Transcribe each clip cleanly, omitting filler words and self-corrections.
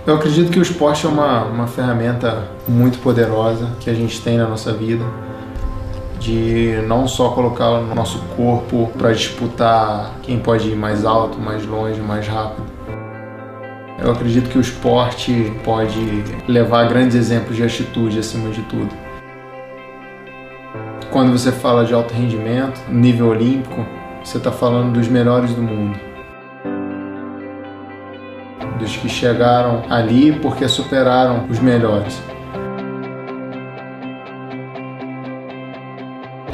Eu acredito que o esporte é uma ferramenta muito poderosa que a gente tem na nossa vida, de não só colocar o nosso corpo para disputar quem pode ir mais alto, mais longe, mais rápido. Eu acredito que o esporte pode levar grandes exemplos de atitude acima de tudo. Quando você fala de alto rendimento, nível olímpico, você está falando dos melhores do mundo. Dos que chegaram ali porque superaram os melhores.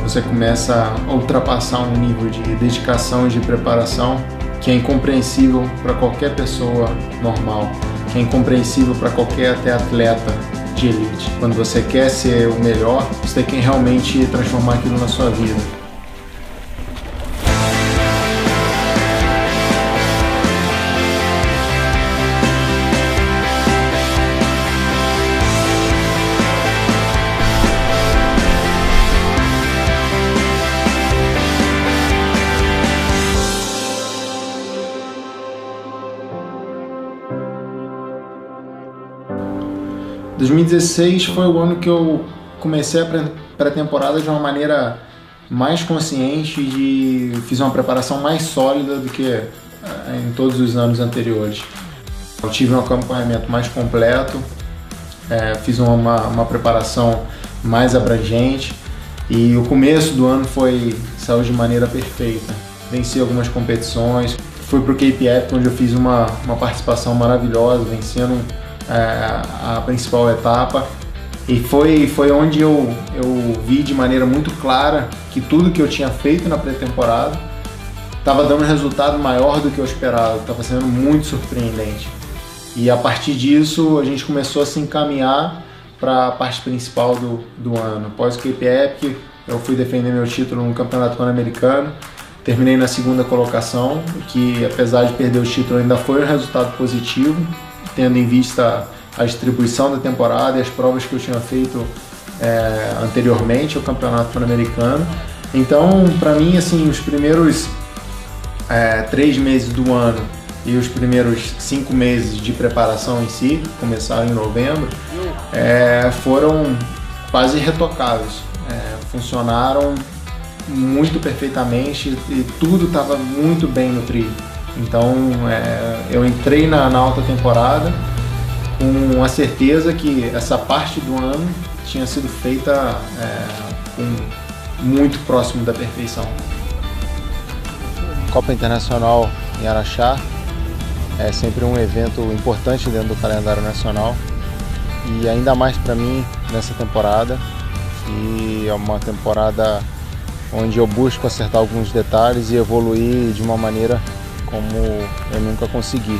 Você começa a ultrapassar um nível de dedicação e de preparação que é incompreensível para qualquer pessoa normal, que é incompreensível para qualquer até atleta de elite. Quando você quer ser o melhor, você tem que realmente transformar aquilo na sua vida. 2016 foi o ano que eu comecei a pré-temporada de uma maneira mais consciente e fiz uma preparação mais sólida do que em todos os anos anteriores. Eu tive um acompanhamento mais completo, fiz uma preparação mais abrangente e o começo do ano saiu de maneira perfeita. Venci algumas competições, fui para o Cape Epic, onde eu fiz uma participação maravilhosa, vencendo a principal etapa, e foi onde eu vi de maneira muito clara que tudo que eu tinha feito na pré-temporada estava dando um resultado maior do que eu esperava, estava sendo muito surpreendente. E a partir disso a gente começou a se encaminhar para a parte principal do ano. Após o Cape Epic, eu fui defender meu título no Campeonato Pan-Americano, terminei na segunda colocação, que apesar de perder o título ainda foi um resultado positivo, tendo em vista a distribuição da temporada e as provas que eu tinha feito anteriormente ao Campeonato Pan-Americano. Então, para mim, assim, os primeiros 3 meses do ano e os primeiros 5 meses de preparação em si, começaram em novembro, foram quase irretocáveis. Funcionaram muito perfeitamente e tudo estava muito bem nutrido. Então eu entrei na alta temporada com a certeza que essa parte do ano tinha sido feita muito próximo da perfeição. Copa Internacional em Araxá é sempre um evento importante dentro do calendário nacional e ainda mais para mim nessa temporada, que é uma temporada onde eu busco acertar alguns detalhes e evoluir de uma maneira como eu nunca consegui.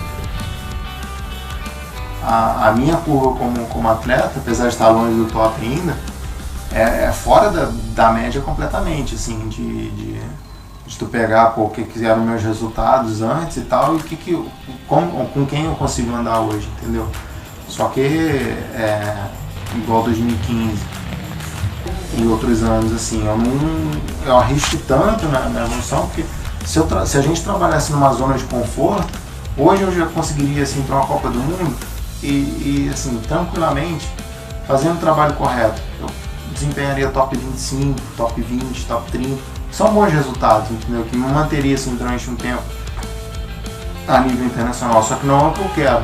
A minha curva como atleta, apesar de estar longe do top ainda, é fora da média completamente, assim, de tu pegar o que eram meus resultados antes e tal, e com quem eu consigo andar hoje, entendeu? Só que igual 2015 e outros anos, assim, eu arrisco tanto na evolução, porque se a gente trabalhasse numa zona de conforto, hoje eu já conseguiria assim, para uma Copa do Mundo e assim, tranquilamente, fazendo o trabalho correto. Eu desempenharia top 25, top 20, top 30. São bons resultados, entendeu? Que me manteria assim, durante um tempo a nível internacional. Só que não é o que eu quero,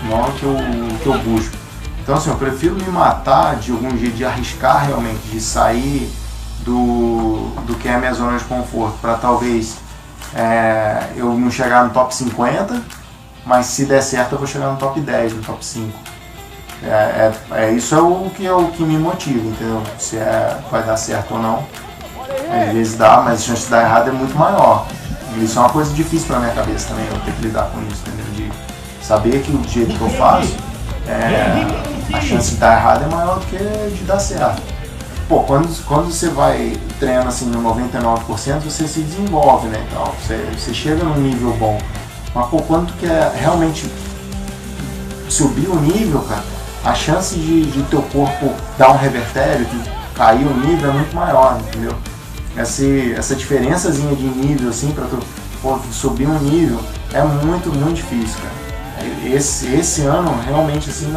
não é o que eu busco. Então assim, eu prefiro me matar de algum jeito, de arriscar realmente, de sair do que é a minha zona de conforto, para talvez eu não chegar no top 50, mas se der certo eu vou chegar no top 10, no top 5. Isso é o que me motiva, entendeu? Se vai dar certo ou não. Às vezes dá, mas a chance de dar errado é muito maior. E isso é uma coisa difícil pra minha cabeça também, eu ter que lidar com isso, entendeu? De saber que do jeito que eu faço, a chance de dar errado é maior do que de dar certo. Pô, quando você vai treinando assim no 99%, você se desenvolve, né? Então, você chega num nível bom. Mas pô, quando tu quer realmente subir o nível, cara, a chance de teu corpo dar um revertério, de cair o nível é muito maior, entendeu? Essa diferençazinha de nível, assim, pra tu subir um nível é muito, muito difícil, cara. esse ano, realmente, assim,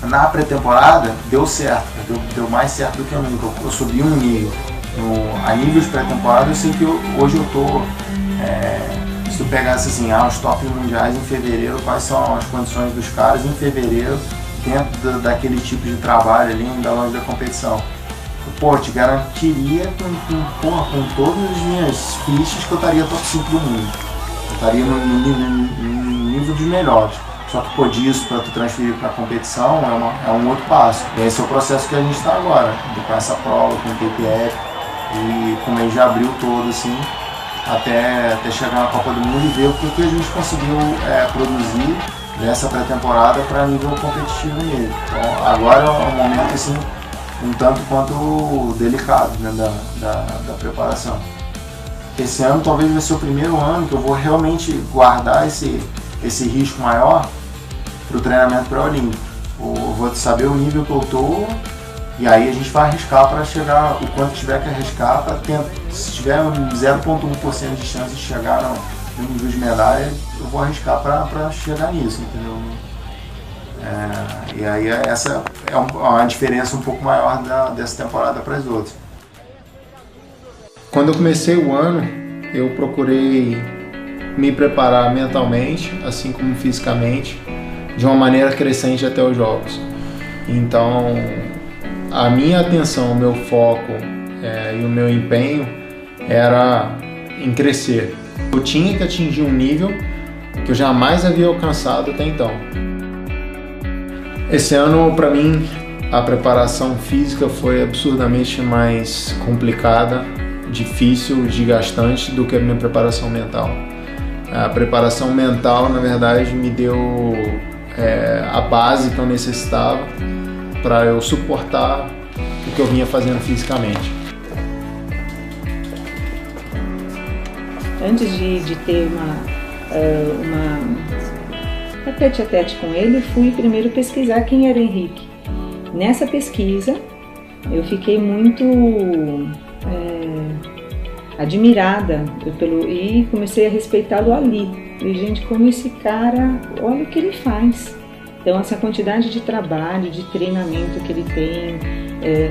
na pré-temporada, deu certo, deu mais certo do que nunca. Eu subi um nível. A nível de pré-temporada, eu sei que hoje eu tô... se tu pegasse assim, os top mundiais em fevereiro, quais são as condições dos caras em fevereiro, dentro daquele tipo de trabalho ali, ainda longe da competição. Pô, te garantiria com todas as minhas fichas que eu estaria top 5 do mundo. Eu estaria no nível dos melhores. Só que, pô, disso para tu transferir para a competição é um outro passo. E esse é o processo que a gente está agora, com essa prova, com o KPF, e com o mês de abril todo, assim, até chegar na Copa do Mundo e ver o que a gente conseguiu produzir nessa pré-temporada para nível competitivo mesmo. Então, agora é um momento, assim, um tanto quanto delicado, né, da preparação. Esse ano talvez vai ser o primeiro ano que eu vou realmente guardar esse risco maior para o treinamento pré-olímpico. Eu vou saber o nível que eu estou e aí a gente vai arriscar para chegar o quanto tiver que arriscar para se tiver 0,1% de chance de chegar no nível de medalha, eu vou arriscar para chegar nisso, entendeu? E aí essa é uma diferença um pouco maior dessa temporada para as outras. Quando eu comecei o ano, eu procurei me preparar mentalmente, assim como fisicamente, de uma maneira crescente até os jogos. Então, a minha atenção, o meu foco e o meu empenho era em crescer. Eu tinha que atingir um nível que eu jamais havia alcançado até então. Esse ano, para mim, a preparação física foi absurdamente mais complicada, difícil, desgastante do que a minha preparação mental. A preparação mental, na verdade, me deu a base que eu necessitava para eu suportar o que eu vinha fazendo fisicamente. Antes de ter uma tete-a-tete com ele, fui primeiro pesquisar quem era o Henrique. Nessa pesquisa, eu fiquei muito admirada e comecei a respeitá-lo ali. E, gente, como esse cara, olha o que ele faz. Então, essa quantidade de trabalho, de treinamento que ele tem,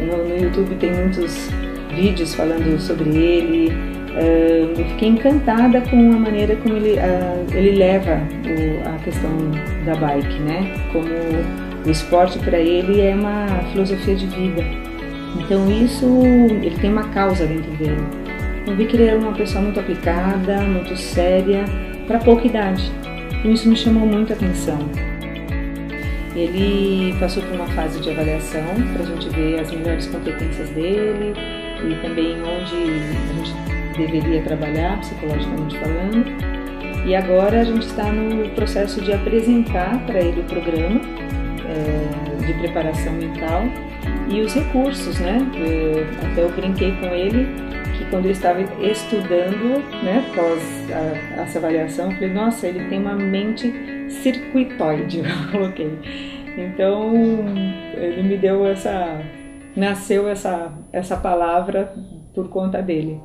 no YouTube tem muitos vídeos falando sobre ele. Eu fiquei encantada com a maneira como ele leva a questão da bike, né? Como o esporte para ele é uma filosofia de vida. Então ele tem uma causa dentro dele. Eu vi que ele era uma pessoa muito aplicada, muito séria, para pouca idade. E isso me chamou muito a atenção. Ele passou por uma fase de avaliação para a gente ver as melhores competências dele e também onde a gente deveria trabalhar, psicologicamente falando. E agora a gente está no processo de apresentar para ele o programa de preparação mental e os recursos, né? Até eu brinquei com ele que quando ele estava estudando, né, após essa avaliação, eu falei, nossa, ele tem uma mente circuitoide, eu coloquei. Então, ele me deu nasceu essa palavra por conta dele.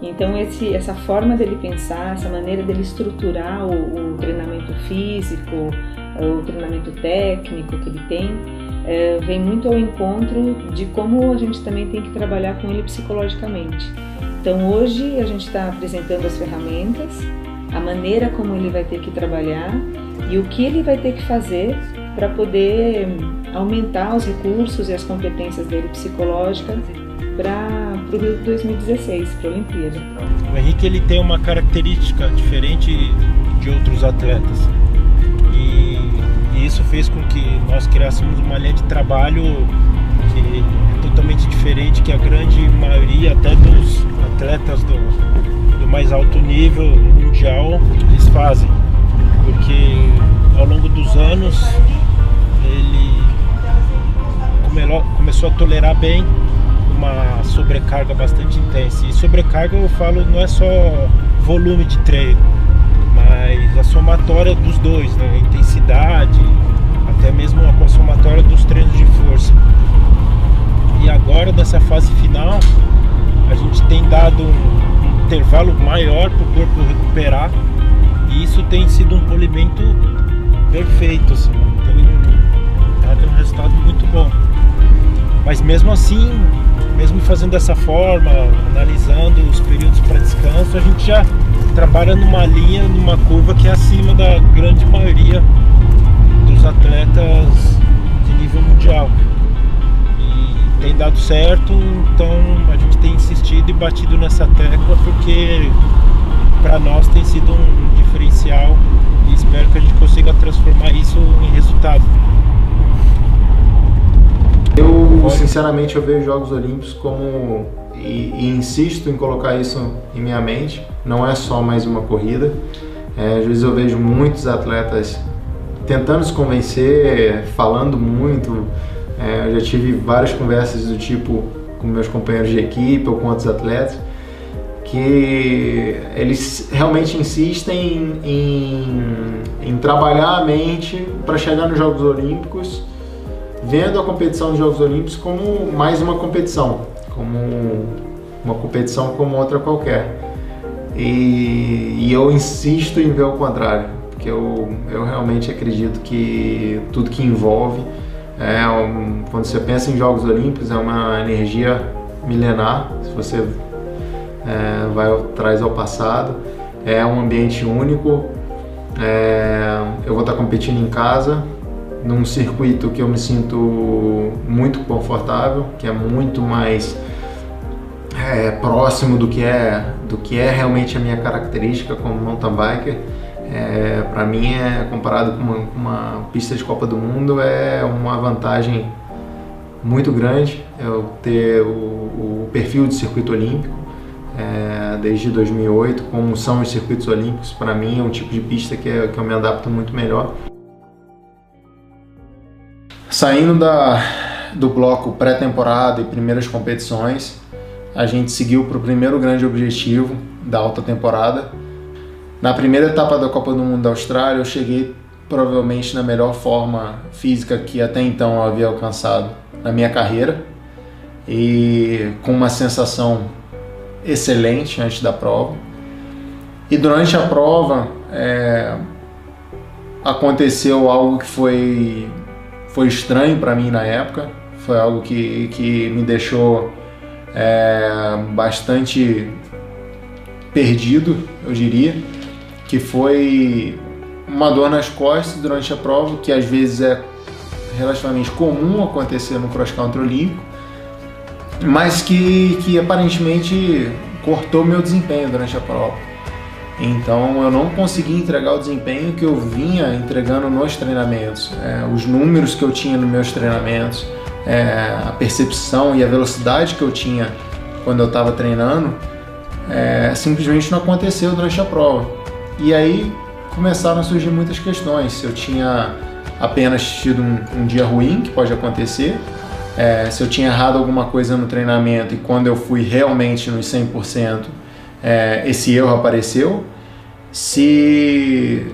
Então, essa forma dele pensar, essa maneira dele estruturar o treinamento físico, o treinamento técnico que ele tem, vem muito ao encontro de como a gente também tem que trabalhar com ele psicologicamente. Então, hoje a gente está apresentando as ferramentas, a maneira como ele vai ter que trabalhar e o que ele vai ter que fazer para poder aumentar os recursos e as competências dele psicológicas para o Rio 2016, para a Olimpíada. O Henrique ele tem uma característica diferente de outros atletas e isso fez com que nós criássemos uma linha de trabalho que é totalmente diferente que a grande maioria até dos atletas do mais alto nível mundial eles fazem, porque ao longo dos anos ele começou a tolerar bem uma sobrecarga bastante intensa. E sobrecarga eu falo não é só volume de treino, mas a somatória dos dois, né? A intensidade, até mesmo a somatória dos treinos de força. E agora nessa fase final a gente tem dado um intervalo maior para o corpo recuperar e isso tem sido um polimento perfeito, assim, ela tem um resultado muito bom. Mas mesmo assim, mesmo fazendo dessa forma, analisando os períodos para descanso, a gente já trabalha numa linha, numa curva que é acima da grande maioria dos atletas de nível mundial. E tem dado certo, então a gente tem insistido e batido nessa tecla porque para nós tem sido um diferencial e espero que a gente consiga transformar isso em resultado. Eu, sinceramente, eu vejo os Jogos Olímpicos como, e insisto em colocar isso em minha mente, não é só mais uma corrida. Às vezes eu vejo muitos atletas tentando se convencer, falando muito. Eu já tive várias conversas do tipo com meus companheiros de equipe ou com outros atletas, que eles realmente insistem em trabalhar a mente para chegar nos Jogos Olímpicos, vendo a competição dos Jogos Olímpicos como mais uma competição, como outra qualquer. E eu insisto em ver o contrário, porque eu realmente acredito que tudo que envolve, quando você pensa em Jogos Olímpicos, é uma energia milenar. Se você vai atrás ao passado, é um ambiente único. Eu vou estar competindo em casa, num circuito que eu me sinto muito confortável, que é muito mais próximo do que é realmente a minha característica como mountain biker. Para mim, comparado com uma pista de Copa do Mundo, é uma vantagem muito grande eu ter o perfil de circuito olímpico. Desde 2008, como são os circuitos olímpicos, para mim é um tipo de pista que eu me adapto muito melhor. Saindo do bloco pré-temporada e primeiras competições, a gente seguiu para o primeiro grande objetivo da alta temporada. Na primeira etapa da Copa do Mundo da Austrália, eu cheguei provavelmente na melhor forma física que até então eu havia alcançado na minha carreira, e com uma sensação excelente antes da prova. E durante a prova aconteceu algo que foi estranho para mim na época, foi algo que me deixou bastante perdido, eu diria, que foi uma dor nas costas durante a prova, que às vezes é relativamente comum acontecer no cross country olímpico, mas que aparentemente cortou meu desempenho durante a prova. Então eu não consegui entregar o desempenho que eu vinha entregando nos treinamentos. Os números que eu tinha nos meus treinamentos, a percepção e a velocidade que eu tinha quando eu estava treinando, simplesmente não aconteceu durante a prova. E aí começaram a surgir muitas questões. Se eu tinha apenas tido um dia ruim, que pode acontecer, se eu tinha errado alguma coisa no treinamento e quando eu fui realmente nos 100%, esse erro apareceu, se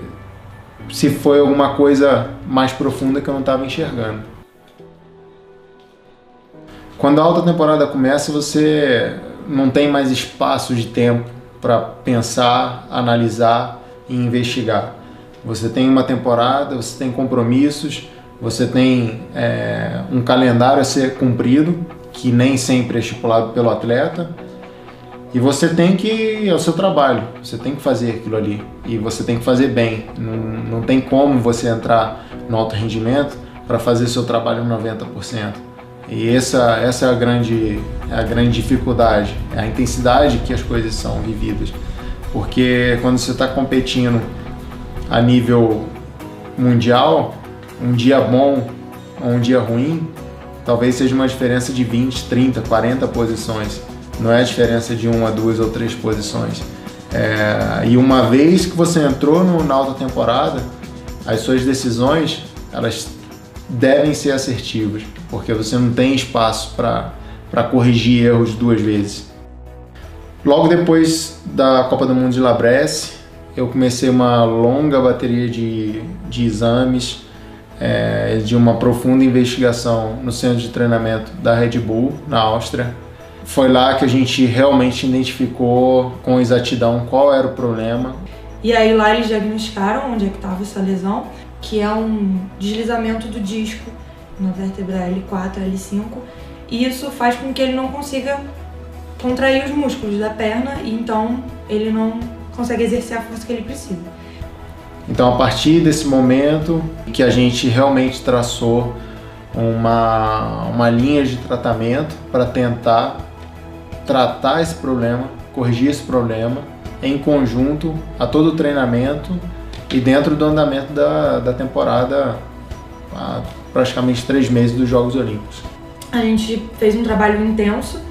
foi alguma coisa mais profunda que eu não estava enxergando. Quando a alta temporada começa, você não tem mais espaço de tempo para pensar, analisar e investigar. Você tem uma temporada, você tem compromissos, você tem um calendário a ser cumprido, que nem sempre é estipulado pelo atleta, e você tem que, é o seu trabalho, você tem que fazer aquilo ali, e você tem que fazer bem. Não tem como você entrar no alto rendimento para fazer seu trabalho 90%. E essa é a grande dificuldade, é a intensidade que as coisas são vividas. Porque quando você está competindo a nível mundial, um dia bom ou um dia ruim, talvez seja uma diferença de 20, 30, 40 posições. Não é a diferença de 1 a 2 ou 3 posições. E uma vez que você entrou na alta temporada, as suas decisões, elas devem ser assertivas, porque você não tem espaço para corrigir erros 2 vezes. Logo depois da Copa do Mundo de La Bresse, eu comecei uma longa bateria de exames, de uma profunda investigação no centro de treinamento da Red Bull, na Áustria. Foi lá que a gente realmente identificou com exatidão qual era o problema. E aí lá eles diagnosticaram onde é que estava essa lesão, que é um deslizamento do disco na vértebra L4, L5, e isso faz com que ele não consiga contrair os músculos da perna e então ele não consegue exercer a força que ele precisa. Então, a partir desse momento que a gente realmente traçou uma linha de tratamento para tentar tratar esse problema, corrigir esse problema em conjunto a todo o treinamento e dentro do andamento da temporada, há praticamente 3 meses dos Jogos Olímpicos. A gente fez um trabalho intenso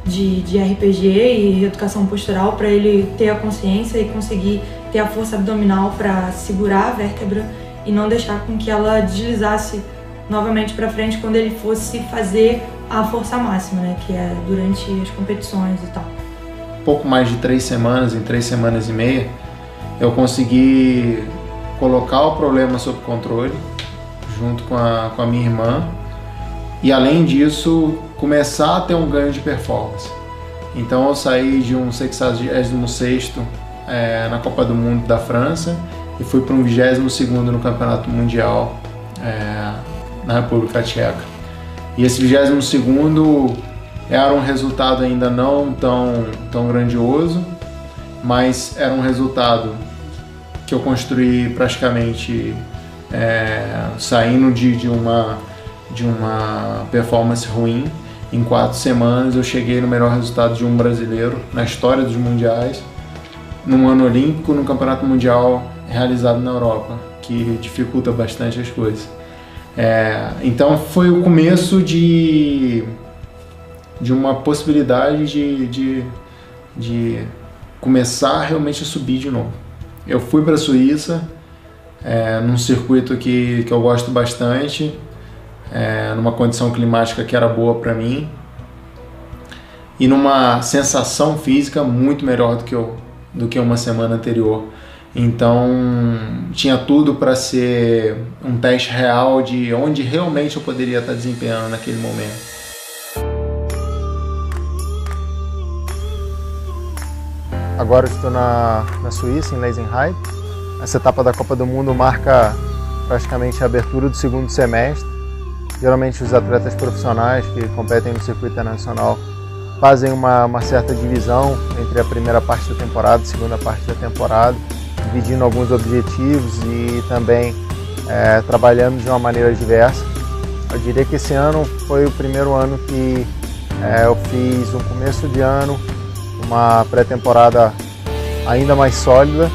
de RPG e educação postural para ele ter a consciência e conseguir ter a força abdominal para segurar a vértebra e não deixar com que ela deslizasse novamente para frente quando ele fosse fazer a força máxima, né, que é durante as competições e tal. Pouco mais de 3 semanas, em 3 semanas e meia, eu consegui colocar o problema sob controle junto com a minha irmã e, além disso, começar a ter um ganho de performance. Então eu saí de um 66º na Copa do Mundo da França e fui para um 22º no Campeonato Mundial na República Tcheca. E esse 22º era um resultado ainda não tão grandioso, mas era um resultado que eu construí praticamente saindo de uma performance ruim. Em 4 semanas eu cheguei no melhor resultado de um brasileiro na história dos mundiais, num ano olímpico, num campeonato mundial realizado na Europa, que dificulta bastante as coisas. Então foi o começo de uma possibilidade de começar realmente a subir de novo. Eu fui para a Suíça, num circuito que eu gosto bastante, numa condição climática que era boa para mim e numa sensação física muito melhor do que uma semana anterior. Então tinha tudo para ser um teste real de onde realmente eu poderia estar desempenhando naquele momento. Agora eu estou na Suíça, em Leisenheim. Essa etapa da Copa do Mundo marca praticamente a abertura do 2º semestre. Geralmente os atletas profissionais que competem no circuito internacional fazem uma certa divisão entre a primeira parte da temporada e a segunda parte da temporada, dividindo alguns objetivos e também trabalhando de uma maneira diversa. Eu diria que esse ano foi o primeiro ano que eu fiz um começo de ano, uma pré-temporada ainda mais sólida,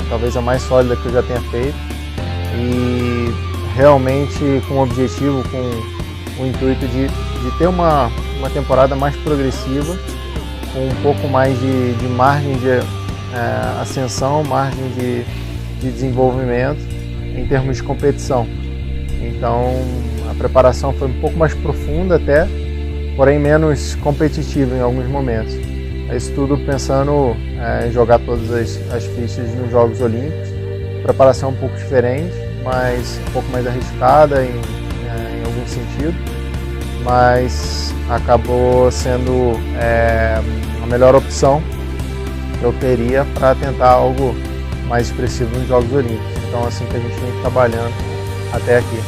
talvez a mais sólida que eu já tenha feito, e realmente com o objetivo, com o intuito de ter uma temporada mais progressiva, com um pouco mais de margem de ascensão, margem de desenvolvimento em termos de competição. Então a preparação foi um pouco mais profunda até, porém menos competitiva em alguns momentos. Isso tudo pensando em jogar todas as fichas nos Jogos Olímpicos. Preparação um pouco diferente, mas um pouco mais arriscada em algum sentido, mas acabou sendo a melhor opção que eu teria para tentar algo mais expressivo nos Jogos Olímpicos. Então, assim que a gente vem trabalhando até aqui.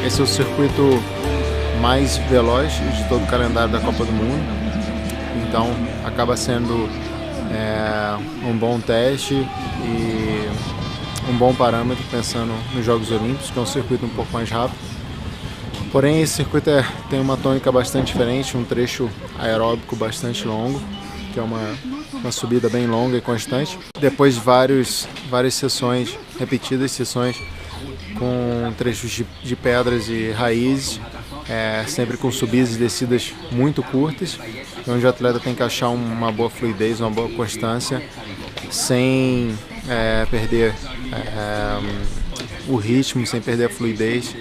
Esse é o circuito mais veloz de todo o calendário da Copa do Mundo, então acaba sendo um bom teste e um bom parâmetro pensando nos Jogos Olímpicos, que é um circuito um pouco mais rápido. Porém, esse circuito tem uma tônica bastante diferente, um trecho aeróbico bastante longo, que é uma subida bem longa e constante. Depois de várias sessões, repetidas sessões, com trechos de pedras e raízes, sempre com subidas e descidas muito curtas, onde o atleta tem que achar uma boa fluidez, uma boa constância sem perder o ritmo, sem perder a fluidez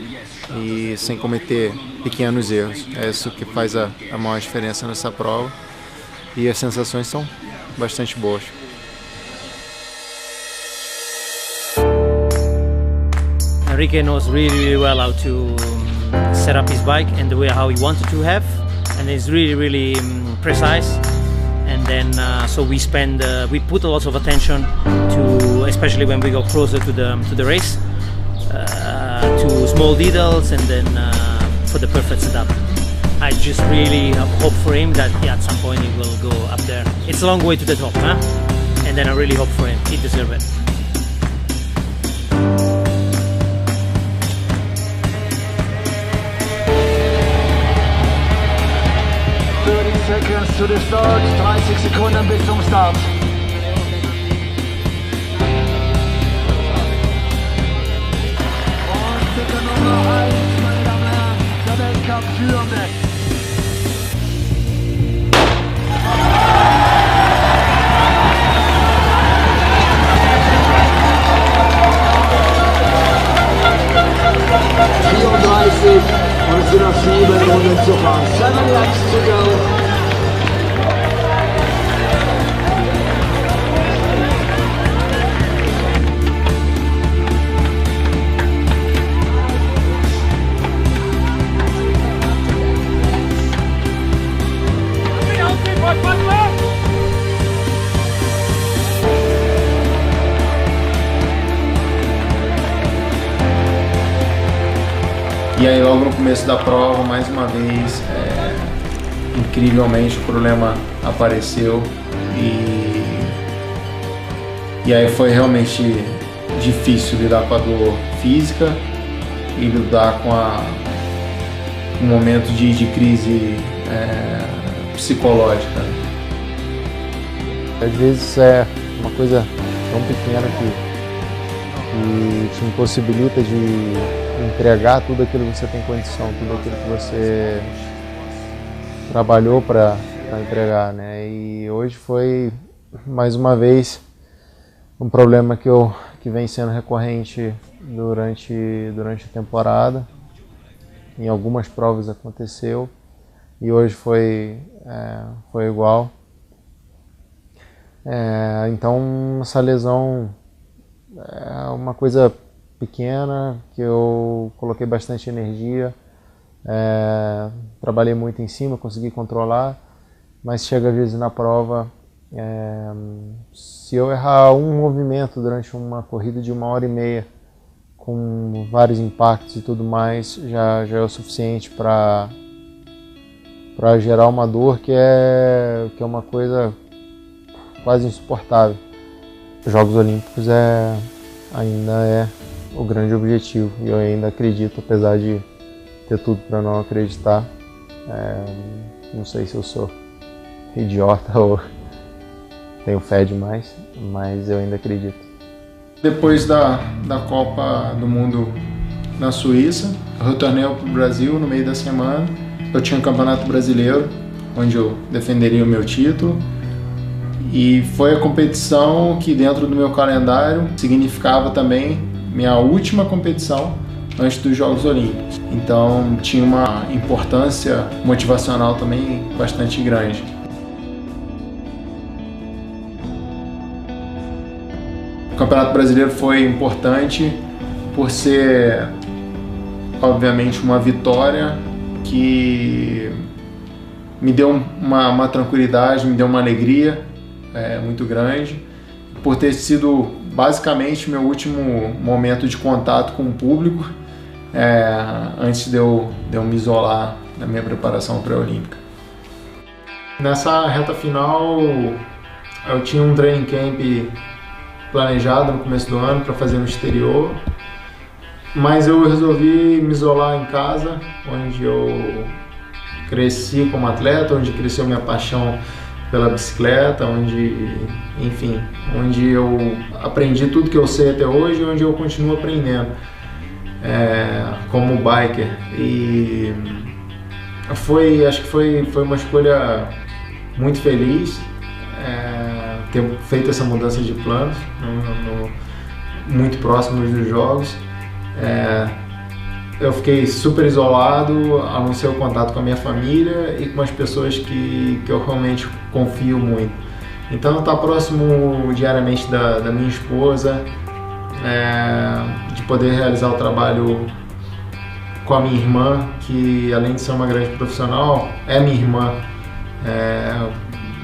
e sem cometer pequenos erros. É isso que faz a maior diferença nessa prova e as sensações são bastante boas. Enrique knows really well how to set up his bike and the way how he wanted to have, and it's really precise. And then so we put a lot of attention to, especially when we go closer to the race, to small details, and then for the perfect setup. I just really hope for him that at some point he will go up there. It's a long way to the top, huh? And then I really hope for him. He deserves it. Seconds to the start, 30 Sekunden bis zum Start. Und Sticker Nummer 1, meine Damen und Herren, der Weltcup-Führende. Und es sind noch 7 Runden zu fahren. 7 laps to go. E aí logo no começo da prova, mais uma vez, incrivelmente o problema apareceu e aí foi realmente difícil lidar com a dor física e lidar com um momento de crise psicológica. Às vezes é uma coisa tão pequena que te impossibilita de entregar tudo aquilo que você tem condição, tudo aquilo que você trabalhou para entregar, né? E hoje foi mais uma vez um problema que vem sendo recorrente durante a temporada. Em algumas provas aconteceu e hoje foi igual. Então essa lesão é uma coisa pequena que eu coloquei bastante energia, trabalhei muito em cima, consegui controlar, mas chega às vezes na prova, se eu errar um movimento durante uma corrida de 1h30 com vários impactos e tudo mais, já é o suficiente para gerar uma dor que é uma coisa quase insuportável. Os Jogos Olímpicos ainda é o grande objetivo e eu ainda acredito, apesar de ter tudo para não acreditar. Não sei se eu sou idiota ou tenho fé demais, mas eu ainda acredito. Depois da Copa do Mundo na Suíça, eu retornei para o Brasil no meio da semana. Eu tinha um campeonato brasileiro, onde eu defenderia o meu título. E foi a competição que dentro do meu calendário significava também minha última competição antes dos Jogos Olímpicos. Então tinha uma importância motivacional também bastante grande. O Campeonato Brasileiro foi importante por ser, obviamente, uma vitória que me deu uma tranquilidade, me deu uma alegria muito grande, por ter sido basicamente meu último momento de contato com o público antes de eu me isolar na minha preparação pré-olímpica. Nessa reta final eu tinha um training camp planejado no começo do ano para fazer no exterior, mas eu resolvi me isolar em casa, onde eu cresci como atleta, onde cresceu minha paixão pela bicicleta, onde eu aprendi tudo que eu sei até hoje e onde eu continuo aprendendo como biker. E acho que foi uma escolha muito feliz ter feito essa mudança de planos muito próximo dos jogos. Eu fiquei super isolado, a não ser o contato com a minha família e com as pessoas que eu realmente confio muito. Então, estar próximo diariamente da minha esposa, de poder realizar o trabalho com a minha irmã, que além de ser uma grande profissional, é minha irmã.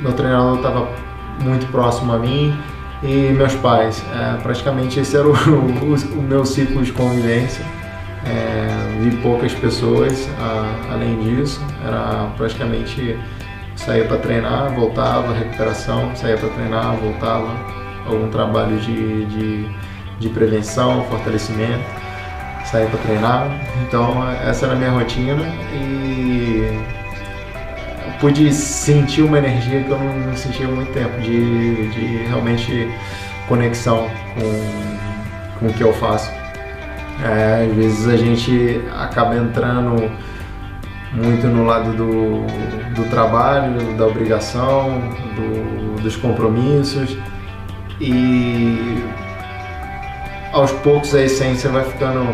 Meu treinador estava muito próximo a mim e meus pais. Praticamente esse era o meu ciclo de convivência. Vi poucas pessoas além disso. Era praticamente saía para treinar, voltava, recuperação, saía para treinar, voltava, algum trabalho de prevenção, fortalecimento, saía para treinar. Então essa era a minha rotina e pude sentir uma energia que eu não sentia há muito tempo, de realmente conexão com o que eu faço. Às vezes a gente acaba entrando muito no lado do trabalho, da obrigação, dos compromissos, e aos poucos a essência vai ficando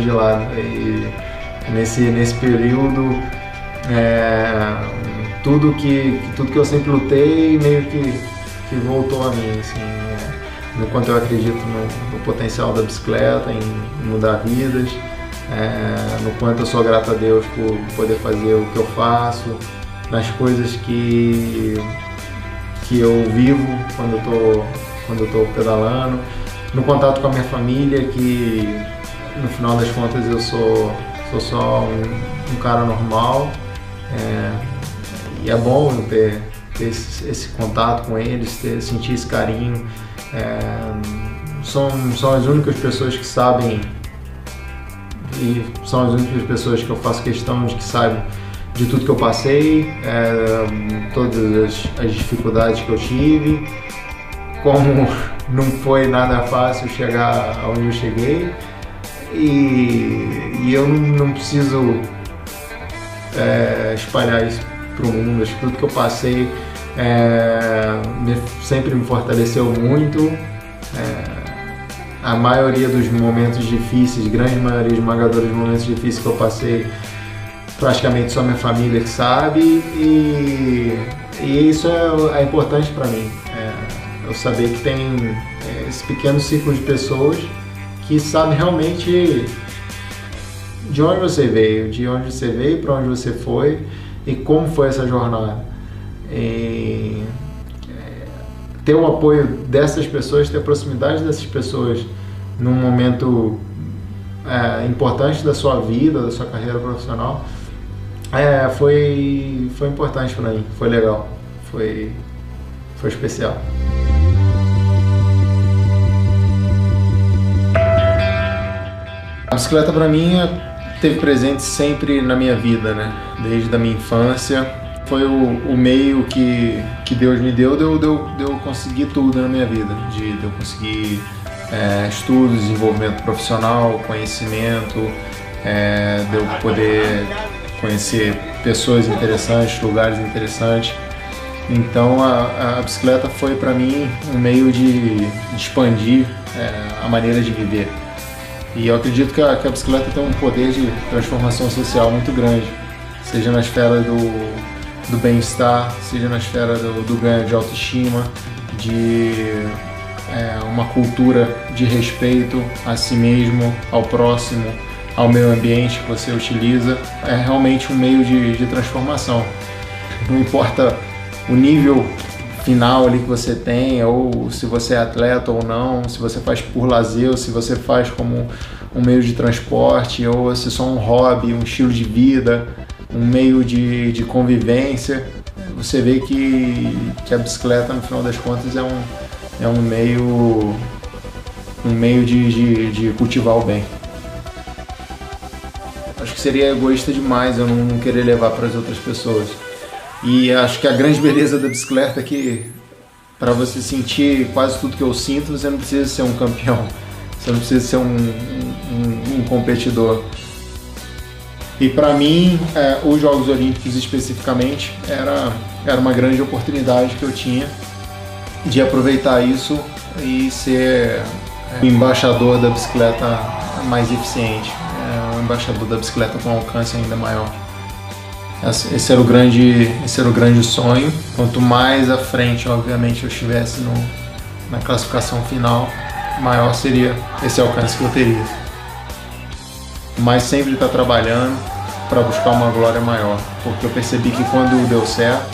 de lado. E nesse período, tudo que eu sempre lutei meio que voltou a mim, assim, no quanto eu acredito no potencial da bicicleta, em mudar vidas, no quanto eu sou grato a Deus por poder fazer o que eu faço, nas coisas que eu vivo quando eu tô pedalando, no contato com a minha família, que no final das contas eu sou só um cara normal, e é bom eu ter esse contato com eles, sentir esse carinho. São as únicas pessoas que sabem, e são as únicas pessoas que eu faço questão de que saibam de tudo que eu passei, todas as dificuldades que eu tive, como não foi nada fácil chegar onde eu cheguei, e eu não preciso espalhar isso para o mundo. Acho que tudo que eu passei sempre me fortaleceu muito. A maioria dos momentos difíceis, grande maioria esmagadora dos momentos difíceis que eu passei, praticamente só minha família que sabe, e isso é importante para mim. Eu saber que tem esse pequeno ciclo de pessoas que sabem realmente de onde você veio, para onde você foi e como foi essa jornada. E ter o apoio dessas pessoas, ter a proximidade dessas pessoas num momento importante da sua vida, da sua carreira profissional, foi importante para mim, foi legal, foi especial. A bicicleta para mim teve presente sempre na minha vida, né? Desde a minha infância. Foi o meio que Deus me deu de eu conseguir tudo na minha vida, de eu conseguir estudos, desenvolvimento profissional, conhecimento, de eu poder conhecer pessoas interessantes, lugares interessantes. Então a bicicleta foi para mim um meio de expandir a maneira de viver. E eu acredito que a bicicleta tem um poder de transformação social muito grande, seja na esfera do bem-estar, seja na esfera do ganho de autoestima, de uma cultura de respeito a si mesmo, ao próximo, ao meio ambiente que você utiliza. É realmente um meio de transformação. Não importa o nível final ali que você tem, ou se você é atleta ou não, se você faz por lazer, ou se você faz como um meio de transporte, ou se é só um hobby, um estilo de vida, um meio de convivência, você vê que a bicicleta, no final das contas, é um meio de cultivar o bem. Acho que seria egoísta demais eu não querer levar para as outras pessoas. E acho que a grande beleza da bicicleta é que, para você sentir quase tudo que eu sinto, você não precisa ser um campeão, você não precisa ser um competidor. E para mim, os Jogos Olímpicos especificamente, era uma grande oportunidade que eu tinha de aproveitar isso e ser o embaixador da bicicleta mais eficiente, o embaixador da bicicleta com alcance ainda maior. Esse era o grande sonho. Quanto mais à frente, obviamente, eu estivesse na classificação final, maior seria esse alcance que eu teria. Mas sempre estar trabalhando para buscar uma glória maior, porque eu percebi que quando deu certo,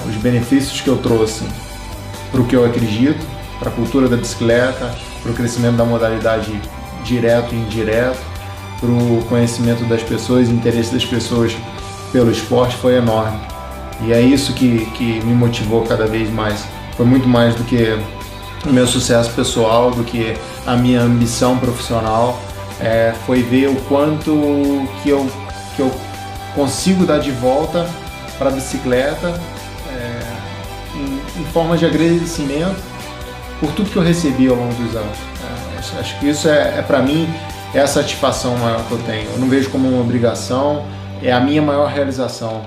os benefícios que eu trouxe para o que eu acredito, para a cultura da bicicleta, para o crescimento da modalidade direto e indireto, para o conhecimento das pessoas, interesse das pessoas pelo esporte, foi enorme. E é isso que me motivou cada vez mais. Foi muito mais do que o meu sucesso pessoal, do que a minha ambição profissional. Foi ver o quanto que eu consigo dar de volta para a bicicleta em forma de agradecimento por tudo que eu recebi ao longo dos anos. Acho que isso para mim, é a satisfação maior que eu tenho. Eu não vejo como uma obrigação, é a minha maior realização.